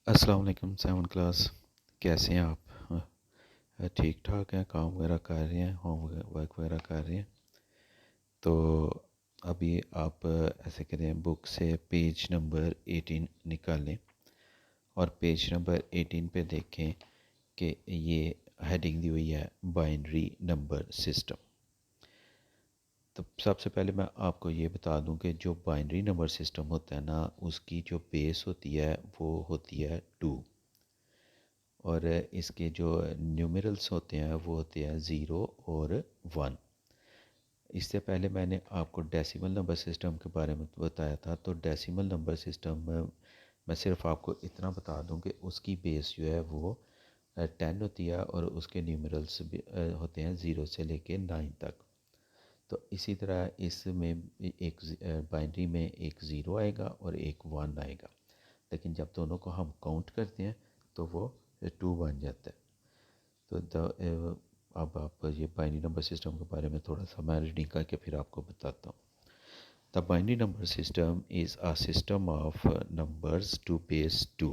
अस्सलाम वालेकुम seven class. कैसे हैं आप? ठीक ठाक हैं? काम वगैरह कर रहे हैं, होम वर्क वगैरह कर रहे हैं? तो अभी आप ऐसे करें, बुक से पेज नंबर 18 निकालें और पेज नंबर 18 पे देखें कि ये हेडिंग दी हुई है बाइनरी नंबर सिस्टम। तो सबसे पहले मैं आपको ये बता दूं कि जो बाइनरी नंबर सिस्टम होता है ना, उसकी जो बेस होती है वो होती है 2, और इसके जो न्यूमरल्स होते हैं वो होते हैं 0 और 1। इससे पहले मैंने आपको डेसिमल नंबर सिस्टम के बारे में बताया था। तो डेसिमल नंबर सिस्टम में मैं सिर्फ आपको इतना बता दूं कि उसकी बेस जो है वो 10 होती है और उसके न्यूमरल्स भी होते हैं 0 से लेके 9 तक। तो इसी तरह इसमें एक बाइनरी में एक ज़ीरो आएगा और एक 1 आएगा, लेकिन जब दोनों को हम काउंट करते हैं तो वो 2 बन जाता है। तो अब आप ये बाइनरी नंबर सिस्टम के बारे में थोड़ा सा मैं रीडिंग करके फिर आपको बताता हूँ। The binary number system is a system of numbers to base 2।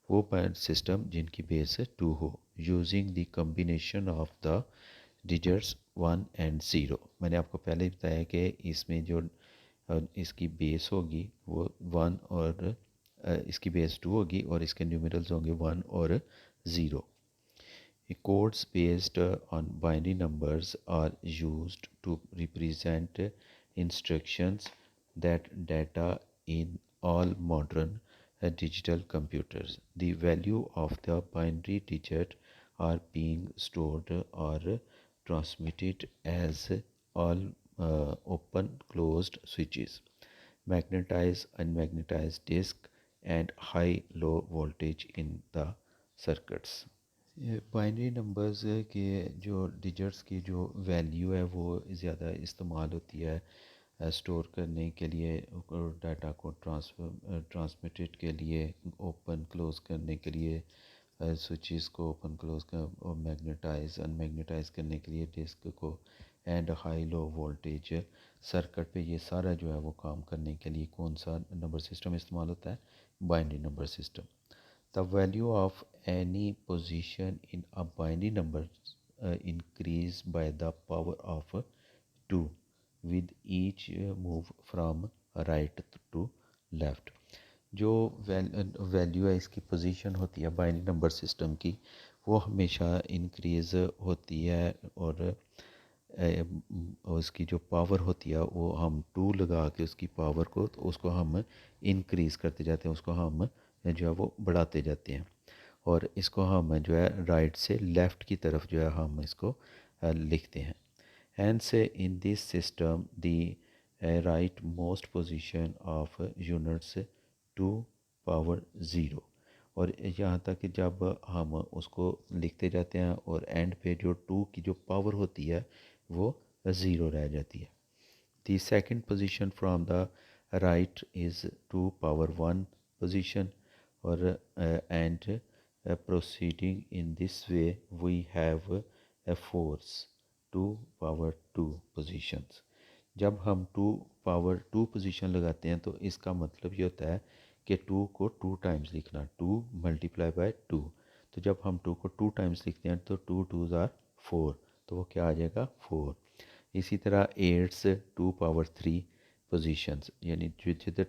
वो सिस्टम जिनकी बेस 2 हो, using the combination of the digits 1 and 0। मैंने आपको पहले ही बताया कि इसमें जो इसकी बेस होगी वो 1 और इसकी बेस 2 होगी और इसके न्यूमरल्स होंगे 1 और 0। Codes based on binary numbers are used to represent instructions that data in all modern digital computers. The value of the binary digit are being stored or transmitted as all open closed switches, magnetized unmagnetized disk, and high low voltage in the circuits. ये binary numbers के जो digits की जो value है वो ज़्यादा इस्तेमाल होती है स्टोर करने के लिए और डाटा को ट्रांसमिटेड के लिए, ओपन क्लोज़ करने के लिए स्विचेस को ओपन क्लोज़ कर, और मैग्नेटाइज अनमैग्नेटाइज करने के लिए डिस्क को, and high low voltage circuit पे। ये सारा जो है वो काम करने के लिए कौन सा नंबर सिस्टम इस्तेमाल होता है? Binary number system. The value of any position in a binary number increase by the power of 2 with each move from right to left। जो वैल्यू है, इसकी पोजीशन होती है बाइनरी नंबर सिस्टम की, वो हमेशा इंक्रीज़ होती है, और उसकी जो पावर होती है वो हम 2 लगा के उसकी पावर को, तो उसको हम इंक्रीज़ करते जाते हैं, उसको हम जो है वो बढ़ाते जाते हैं, और इसको हम जो है राइट से लेफ़्ट की तरफ जो है हम इसको लिखते हैं। Hence, in this system, the rightmost position of units to power 0। और यहाँ तक कि जब हम उसको लिखते जाते हैं और एंड पे जो 2 की जो पावर होती है वो 0 रह जाती है। The second position from the right is 2 power 1 position, or and proceeding in this way we have a force 2 power 2 positions। जब हम 2 पावर 2 पोजीशन लगाते हैं तो इसका मतलब ये होता है कि 2 को 2 टाइम्स लिखना, 2 मल्टीप्लाई बाय 2। तो जब हम 2 को 2 टाइम्स लिखते हैं तो 2 2 आर 4, तो वो क्या आ जाएगा? 4। इसी तरह 8 2 पावर 3 पोजीशंस, यानी जिधर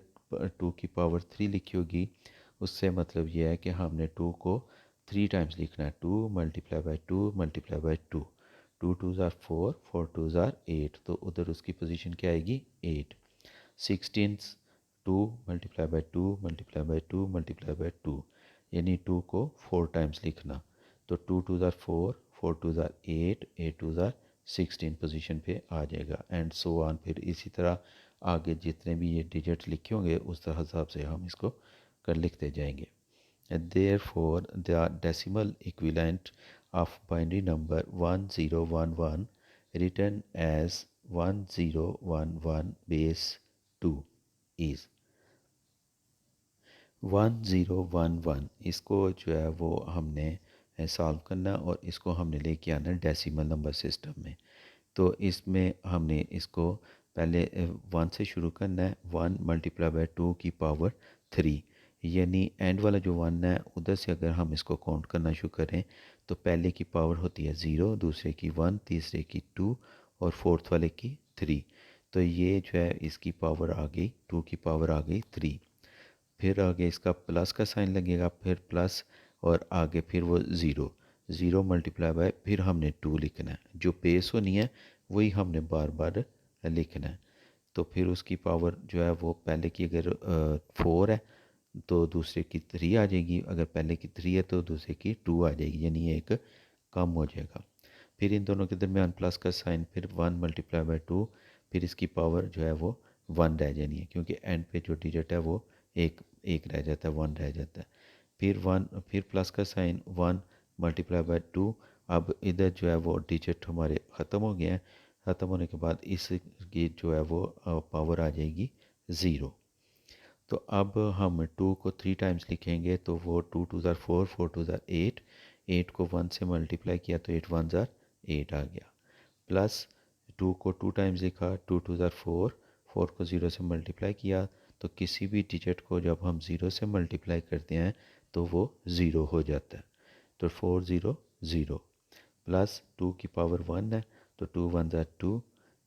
2 की पावर 3 लिखी होगी उससे मतलब ये है कि हमने 2 को 3 टाइम्स लिखना है, 2 multiply by 2 multiply by 2। 2 2 are 4, 4 2 are 8, तो उधर उसकी पोजीशन क्या आएगी? 8। 16 2 multiply by 2 multiply by 2 multiply by 2, यानी 2 को 4 टाइम्स लिखना, तो 2 2 आर 4, 4 2 आर 8, 8 2 आर 16 पोजीशन पे आ जाएगा, एंड सो ऑन। फिर इसी तरह आगे जितने भी ये डिजिट लिखे होंगे उस तरह हिसाब से हम इसको कर लिखते जाएंगे। Therefore, the decimal equivalent of binary number 1011 written as 1011 base 2 is 1011। इसको जो है वो हमने सॉल्व करना और इसको हमने लेके आना डेसिमल नंबर सिस्टम में। तो इसमें हमने इसको पहले 1 से शुरू करना है। 1 मल्टीप्लाई बाय 2 की पावर 3, यानी एंड वाला जो 1 है उधर से अगर हम इसको काउंट करना शुरू करें तो पहले की पावर होती है 0, दूसरे की 1, तीसरे की 2 और फोर्थ वाले की 3। तो ये जो है इसकी पावर आ गई 2 की पावर आ गई 3। फिर आगे इसका प्लस का साइन लगेगा, फिर प्लस और आगे फिर वो ज़ीरो, ज़ीरो मल्टीप्लाई बाय फिर हमने 2 लिखना है। जो बेस होनी है वही हमने बार बार लिखना है। तो फिर उसकी पावर जो है वो पहले की अगर 4 है तो दूसरे की 3 आ जाएगी, अगर पहले की 3 है तो दूसरे की 2 आ जाएगी, यानी ये एक कम हो जाएगा। फिर इन दोनों के दरमियान प्लस का साइन, फिर 1 मल्टीप्लाई बाय 2, फिर इसकी पावर जो है वो 1 रह जानी है, क्योंकि एंड पे जो डिजिट है वो एक एक रह जाता है, 1 रह जाता है। फिर 1, फिर प्लस का साइन, 1 मल्टीप्लाई बाय 2। अब इधर जो है वो डिजिट हमारे ख़त्म हो गए हैं। ख़त्म होने के बाद इसकी जो है वो पावर आ जाएगी 0। तो अब हम 2 को 3 टाइम्स लिखेंगे तो वो 2 टू ज़ार 4, 4 टू ज़ार 8, 8 को 1 से मल्टीप्लाई किया तो 8 1 ज़ार 8 आ गया। प्लस 2 को 2 टाइम्स लिखा, 2 टू ज़ार 4, 4 को 0 से मल्टीप्लाई किया तो किसी भी डिजिट को जब हम 0 से मल्टीप्लाई करते हैं तो वो 0 हो जाता है। तो 4 0 0। प्लस 2 की पावर 1 है तो 2 1 ज़ार 2,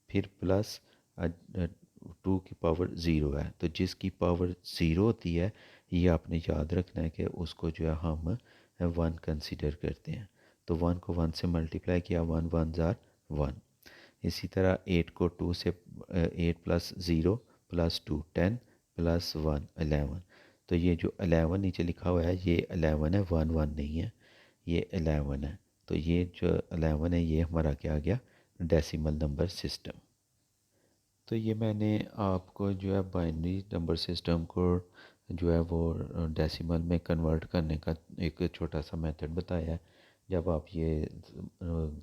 फिर प्लस 2 की पावर 0 है, तो जिसकी पावर 0 होती है ये आपने याद रखना है कि उसको जो है हम 1 कंसीडर करते हैं। तो 1 को 1 से मल्टीप्लाई किया, 1 1 ज़ार 1। इसी तरह 8 को 2 से 8 प्लस 0 प्लस 2 10 प्लस 1 11। तो ये जो 11 नीचे लिखा हुआ है ये 11 है, 1 1 नहीं है, ये 11 है। तो ये जो 11 है ये हमारा क्या आ गया, डेसिमल नंबर सिस्टम। तो ये मैंने आपको जो है बाइनरी नंबर सिस्टम को जो है वो डेसिमल में कन्वर्ट करने का एक छोटा सा मेथड बताया है। जब आप ये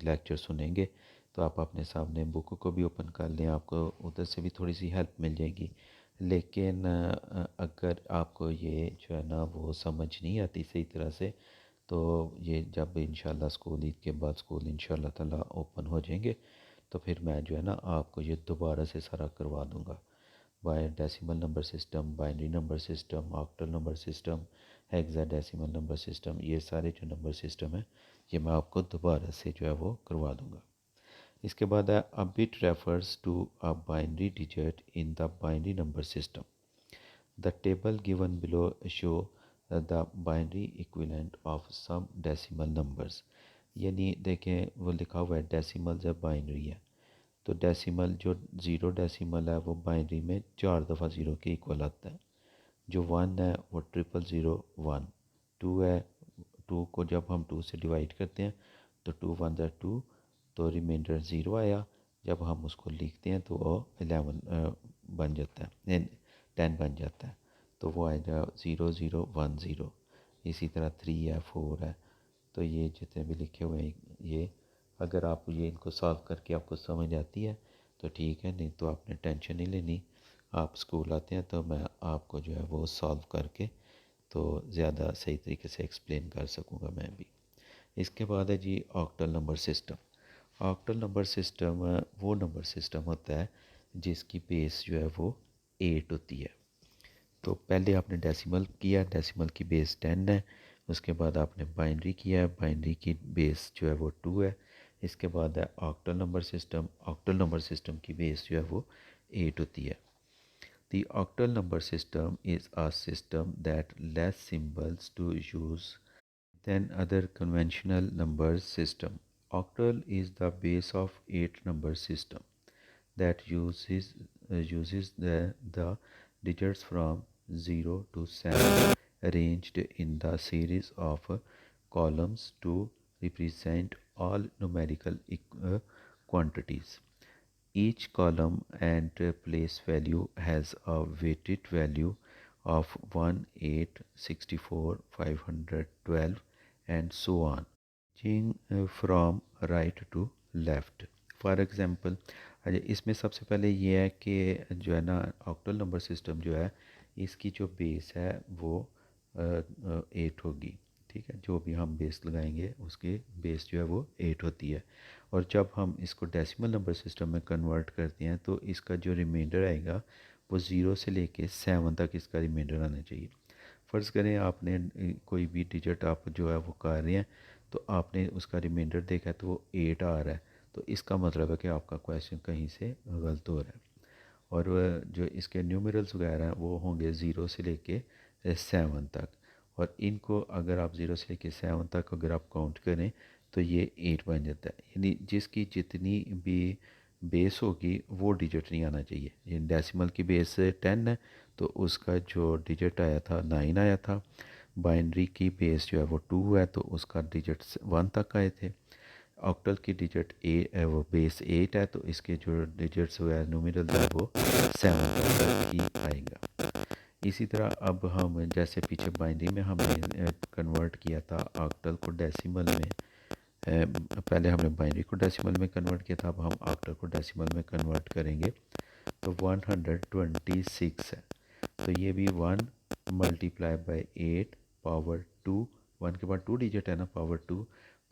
लेक्चर सुनेंगे तो आप अपने सामने बुक को भी ओपन कर लें, आपको उधर से भी थोड़ी सी हेल्प मिल जाएगी। लेकिन अगर आपको ये जो है ना वो समझ नहीं आती सही तरह से, तो ये जब इंशाल्लाह स्कूल ईद के बाद स्कूल इंशाल्लाह ताला ओपन हो जाएंगे तो फिर मैं जो है ना आपको ये दोबारा से सारा करवा दूँगा। By decimal number system, binary number system, octal number system, hexadecimal number system, ये सारे जो नंबर सिस्टम है ये मैं आपको दोबारा से जो है वो करवा दूँगा। इसके बाद है a bit refers to a binary digit in the binary number system. The table given below show the binary equivalent of some decimal numbers. यानी देखें वो लिखा हुआ है डेसिमल जब बाइनरी है तो डेसिमल जो ज़ीरो डेसिमल है वो बाइनरी में 4 दफ़ा ज़ीरो के इक्वल आता है। जो 1 है वो 000 1। 2 है, 2 को जब हम 2 से डिवाइड करते हैं तो 2 1 ज़ा 2, तो रिमाइंडर 0 आया। जब हम उसको लिखते हैं तो वो 11 बन जाता है, 10 बन जाता है। तो वो आएगा 0 0 1 0। इसी तरह 3 है, 4 है। तो ये जितने भी लिखे हुए हैं ये, अगर आप ये इनको सॉल्व करके आपको समझ आती है तो ठीक है, नहीं तो आपने टेंशन नहीं लेनी। आप स्कूल आते हैं तो मैं आपको जो है वो सॉल्व करके तो ज़्यादा सही तरीके से एक्सप्लेन कर सकूँगा मैं भी। इसके बाद है जी octal number system. Octal number system वो नंबर सिस्टम होता है जिसकी बेस जो है वो 8 होती है। तो पहले आपने डेसिमल किया, डेसिमल की बेस 10 है। उसके बाद आपने बाइनरी किया, बाइनरी की बेस जो है वो 2 है। इसके बाद है octal number system. Octal number system की बेस जो है वो 8 होती है। The octal number system is a system that less symbols to use than other conventional number system. Octal is the base of 8 number system that uses the digits from 0 to 7 arranged in the series of columns to represent all numerical quantities. Each column and place value has a weighted value of 1, 8, 64, 512 and so on, ranging from right to left. For example अच्छा, इसमें सबसे पहले ये है कि जो है ना ऑक्टल नंबर सिस्टम जो है इसकी जो बेस है वो 8 होगी। ठीक है, जो भी हम बेस लगाएंगे उसकी बेस जो है वो 8 होती है। और जब हम इसको डेसिमल नंबर सिस्टम में कन्वर्ट करते हैं तो इसका जो रिमाइंडर आएगा वो 0 से लेके 7 तक इसका रिमाइंडर आना चाहिए। फ़र्ज़ करें आपने कोई भी डिजिट आप जो है वो कर रहे हैं, तो आपने उसका रिमाइंडर देखा है तो वो 8 आ रहा है, तो इसका मतलब है कि आपका क्वेश्चन कहीं से गलत हो रहा है। और जो इसके न्यूमरल्स वगैरह हैं वो होंगे 0 से लेके 7 तक, और इनको अगर आप 0 से लेके 7 तक अगर आप काउंट करें तो ये 8 बन जाता है। यानी जिसकी जितनी भी बेस होगी वो डिजिट नहीं आना चाहिए। ये डेसिमल की बेस 10 है तो उसका जो डिजिट आया था 9 आया था। बाइनरी की बेस जो है वो 2 है तो उसका डिजिट्स 1 तक आए थे। ऑक्टल की डिजिट वो बेस 8 है तो इसके जो डिजिट्स वगैरह न्यूमेरल है वो 7 तक ही आएगा। इसी तरह अब हम जैसे पीछे बाइनरी में हमने कन्वर्ट किया था ऑक्टल को डेसिमल में, पहले हमने बाइनरी को डेसिमल में कन्वर्ट किया था, अब हम ऑक्टल को डेसिमल में कन्वर्ट करेंगे तो 126 है। तो ये भी 1 मल्टीप्लाई बाई 8 पावर 2, 1 के बाद 2 डिजिट है ना, पावर 2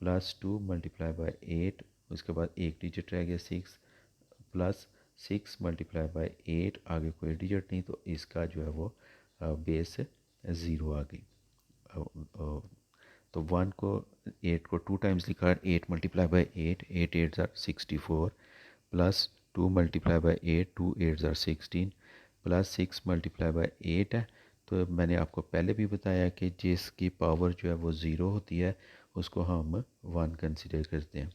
प्लस 2 मल्टीप्लाई बाई 8, उसके बाद एक डिजिट रह गया 6 प्लस 6 मल्टीप्लाई बाई 8, आगे कोई डिजिट नहीं तो इसका जो है वो बेस 0 आ गई। तो 1 को 8 को 2 टाइम्स लिखा है, 8 मल्टीप्लाई बाई 8, 8 8 ज़ार 64 प्लस 2 मल्टीप्लाई बाई 8, 2 8 ज़ार 16 प्लस 6 मल्टीप्लाई बाई 8 है। तो मैंने आपको पहले भी बताया कि जिसकी पावर जो है वो 0 होती है उसको हम 1 कंसिडर करते हैं,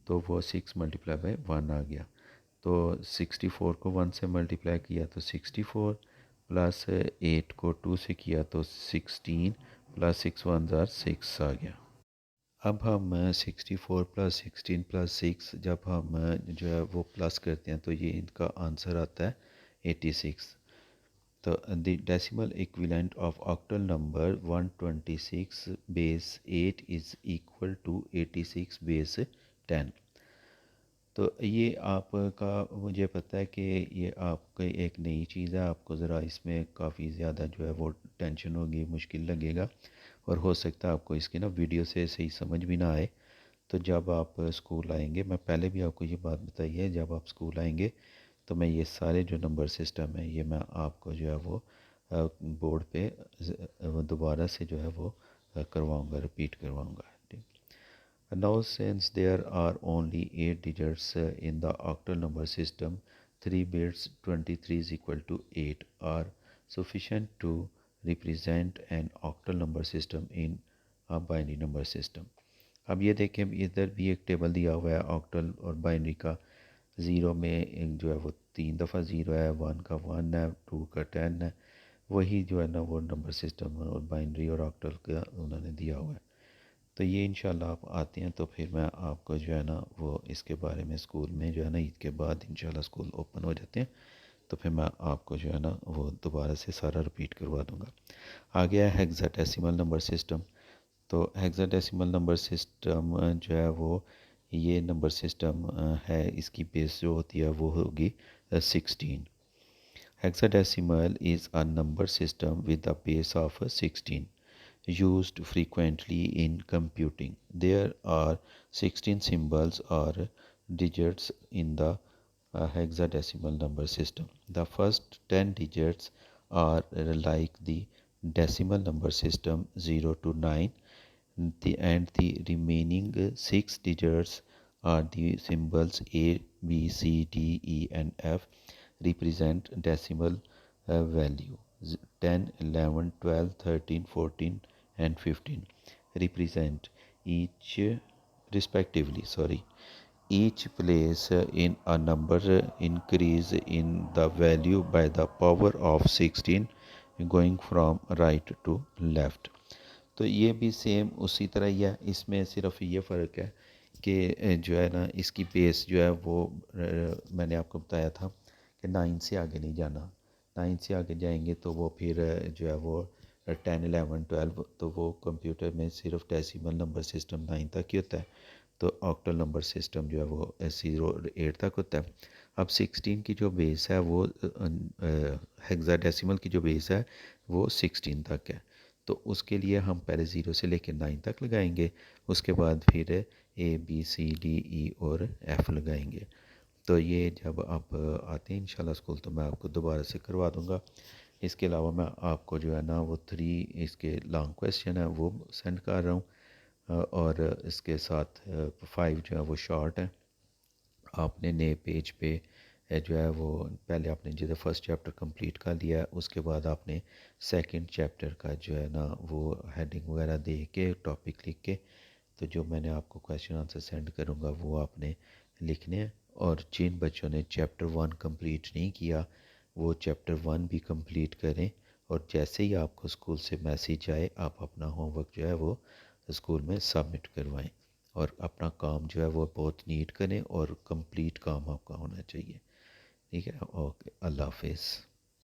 तो वो 6 मल्टीप्लाई बाई 1 आ गया। तो 64 को 1 से मल्टीप्लाई किया तो 64 प्लस 8 को 2 से किया तो 16 प्लस 6 1 ज़ार 6 आ गया। अब हम 64 प्लस 16 प्लस 6 जब हम जो है वो प्लस करते हैं तो ये इनका आंसर आता है 86। तो the decimal equivalent of octal number 126 base 8 is equal to 86 base 10। तो ये आपका मुझे पता है कि ये आपका एक नई चीज़ है, आपको ज़रा इसमें काफ़ी ज़्यादा जो है वो टेंशन होगी, मुश्किल लगेगा, और हो सकता है आपको इसकी ना वीडियो से सही समझ भी ना आए। तो जब आप स्कूल आएंगे, मैं पहले भी आपको ये बात बताई है, जब आप स्कूल आएंगे तो मैं ये सारे जो नंबर सिस्टम है ये मैं आपको जो है वो बोर्ड पे दोबारा से जो है वो करवाऊँगा, repeat करवाऊँगा। Now, since there are only 8 digits in the octal number system, 3 bits 23 is equal to 8 are sufficient to represent an octal number system in a binary number system. अब ये देखें, इधर भी एक टेबल दिया हुआ है ऑक्टल और बाइनरी का। ज़ीरो में एक जो है वो 3 दफ़ा ज़ीरो है, 1 का 1 है, 2 का 10 है, वही जो है ना वो नंबर सिस्टम और बाइनरी और ऑक्टल का उन्होंने दिया हुआ है। तो ये इंशाल्लाह आप आते हैं तो फिर मैं आपको जो है ना वो इसके बारे में स्कूल में जो है ना ईद के बाद इंशाल्लाह स्कूल ओपन हो जाते हैं तो फिर मैं आपको जो है ना वो दोबारा से सारा रिपीट करवा दूँगा। आ गया है हेक्साडेसिमल नंबर सिस्टम। तो हेक्साडेसिमल नंबर सिस्टम जो है वो ये नंबर सिस्टम है, इसकी बेस जो होती है वो होगी 16। Hexadecimal is a number system with the base of 16 used frequently in computing. There are 16 symbols or digits in the hexadecimal number system. The first 10 digits are like the decimal number system 0 to 9, and the remaining 6 digits are the symbols A, B, C, D, E and F represent decimal value. 10, 11, 12, 13, 14 and 15 represent each respectively, each place in a number increase in the value by the power of 16 going from right to left. तो ये भी same उसी तरह ही है, इसमें सिर्फ ये फ़र्क है कि जो है ना इसकी बेस जो है वो मैंने आपको बताया था कि 9 से आगे नहीं जाना। 9 से आगे जाएंगे तो वो फिर जो है वो 10, 11, 12, तो वो कंप्यूटर में सिर्फ डेसिमल नंबर सिस्टम 9 तक ही होता है, तो ऑक्टल नंबर सिस्टम जो है वो 0 8 तक होता है। अब 16 की जो बेस है वो हेक्साडेसिमल की जो बेस है वो 16 तक है, तो उसके लिए हम पहले 0 से लेकर 9 तक लगाएंगे, उसके बाद फिर A B C D E और एफ़ लगाएंगे। तो ये जब आप आते हैं इंशाल्लाह स्कूल तो मैं आपको दोबारा से करवा दूँगा। इसके अलावा मैं आपको जो है ना वो 3 इसके लॉन्ग क्वेश्चन है वो सेंड कर रहा हूँ, और इसके साथ 5 जो है वो शॉर्ट है। आपने नए पेज पे जो है वो पहले आपने जैसे फर्स्ट चैप्टर कंप्लीट कर लिया है, उसके बाद आपने सेकंड चैप्टर का जो है ना वो हेडिंग वगैरह दे के टॉपिक लिख के, तो जो मैंने आपको क्वेश्चन आंसर सेंड करूँगा वो आपने लिखने हैं। और जिन बच्चों ने चैप्टर 1 कंप्लीट नहीं किया वो चैप्टर 1 भी कंप्लीट करें, और जैसे ही आपको स्कूल से मैसेज आए आप अपना होमवर्क जो है वो स्कूल में सबमिट करवाएं, और अपना काम जो है वो बहुत नीट करें और कंप्लीट काम आपका होना चाहिए। ठीक है, ओके, अल्लाह हाफिज़।